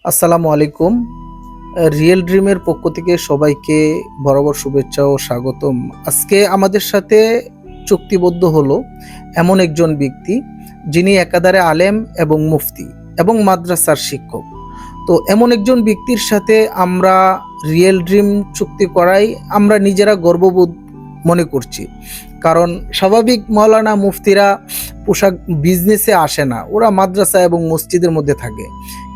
আসসালামু আলাইকুম। রিয়েল ড্রিমের পক্ষ থেকে সবাইকে বরাবর শুভেচ্ছা ও স্বাগতম। আজকে আমাদের সাথে চুক্তিবদ্ধ হলো এমন একজন ব্যক্তি যিনি একাধারে আলেম এবং মুফতি এবং মাদ্রাসার শিক্ষক। তো এমন একজন ব্যক্তির সাথে আমরা রিয়েল ড্রিম চুক্তি করাই আমরা নিজেরা গর্ববোধ মনে করছি। কারণ স্বাভাবিক মাওলানা মুফতিরা পোশাক বিজনেসে আসে না, ওরা মাদ্রাসা এবং মসজিদের মধ্যে থাকে।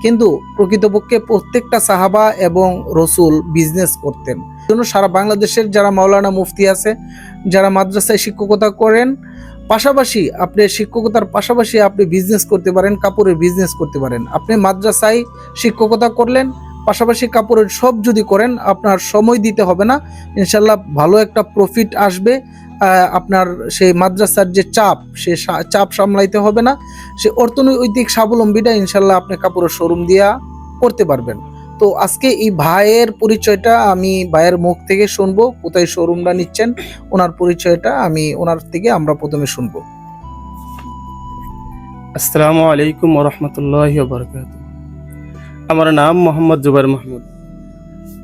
কিন্তু প্রকৃতপক্ষে প্রত্যেকটা সাহাবা এবং রসুল বিজনেস করতেন। জন্য সারা বাংলাদেশের যারা মাওলানা মুফতি আছে, যারা মাদ্রাসায় শিক্ষকতা করেন, পাশাপাশি আপনি শিক্ষকতার পাশাপাশি আপনি বিজনেস করতে পারেন, কাপড়ের বিজনেস করতে পারেন। আপনি মাদ্রাসায় শিক্ষকতা করলেন, পাশাপাশি কাপড়ের সব যদি করেন, আপনার সময় দিতে হবে না, ইনশাল্লাহ ভালো একটা প্রফিট আসবে। আপনার সেই মাদ্রাসার যে চাপ, সে চাপ সামলাইতে হবে না। সে অর্থনৈতিক স্বাবলম্বীটা ইনশাল্লাহ আপনি কাপড়ের শোরুম দিয়া করতে পারবেন। তো আজকে এই ভাইয়ের পরিচয়টা আমি ভাইয়ের মুখ থেকে শুনবো, কোথায় শোরুমটা নিচ্ছেন, ওনার পরিচয়টা ওনার থেকে আমরা প্রথমে শুনবো। আসসালামু আলাইকুম ওরহমতুল্লাহি ওয়াবারাকাতুহু। আমার নাম মোহাম্মদ জুবাইর মাহমুদ।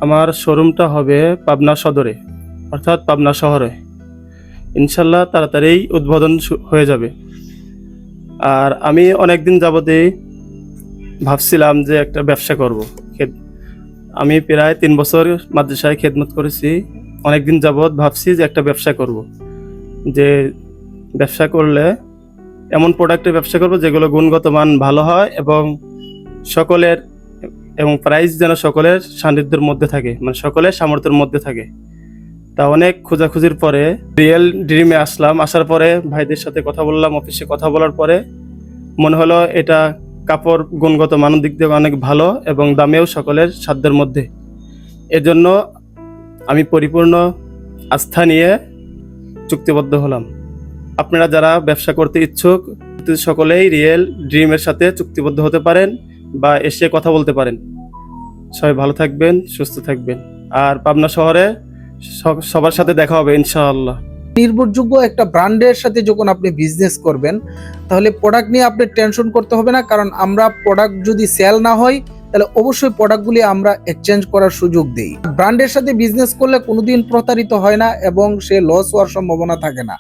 আমার শোরুমটা হবে পাবনা সদরে, অর্থাৎ পাবনা শহরে। ইনশাল্লাহ তাড়াতাড়ি উদ্বোধন হয়ে যাবে। আর আমি অনেকদিন যাবতেই ভাবছিলাম যে একটা ব্যবসা করব। আমি প্রায় 3 বছর মাদ্রাসায় খেদমত করেছি। অনেকদিন যাবৎ ভাবছি যে একটা ব্যবসা করব, যে ব্যবসা করলে এমন প্রোডাক্টের ব্যবসা করব যেগুলো গুণগত মান ভালো হয় এবং সকলের এবং প্রাইস যেন সকলের সান্নিধ্যের মধ্যে থাকে, মানে সকলের সামর্থ্যের মধ্যে থাকে। তা অনেক খোঁজাখুঁজির পরে রিয়েল ড্রিমে আসলাম। আসার পরে ভাইদের সাথে কথা বললাম, অফিসে কথা বলার পরে মনে হলো এটা কাপড় গুণগত মানের দিক থেকে অনেক ভালো এবং দামেও সকলের সাধ্যের মধ্যে। এজন্য আমি পরিপূর্ণ আস্থা নিয়ে চুক্তিবদ্ধ হলাম। আপনারা যারা ব্যবসা করতে ইচ্ছুক সকলেই রিয়েল ড্রিমের সাথে চুক্তিবদ্ধ হতে পারেন বা এসে কথা বলতে পারেন। সবাই ভালো থাকবেন, সুস্থ থাকবেন। আর পাবনা শহরে সবার সাথে দেখা হবে ইনশাআল্লাহ। নির্ভরযোগ্য একটা ব্র্যান্ডের সাথে যখন আপনি বিজনেস করবেন, তাহলে প্রোডাক্ট নিয়ে আপনি টেনশন করতে হবে না। কারণ আমরা প্রোডাক্ট যদি সেল না হয়, তাহলে অবশ্যই প্রোডাক্টগুলি আমরা এক্সচেঞ্জ করার সুযোগ দিই। ব্র্যান্ডের সাথে বিজনেস করলে কোনোদিন প্রতারিত হয় না এবং সে লস হওয়ার সম্ভাবনা থাকে না।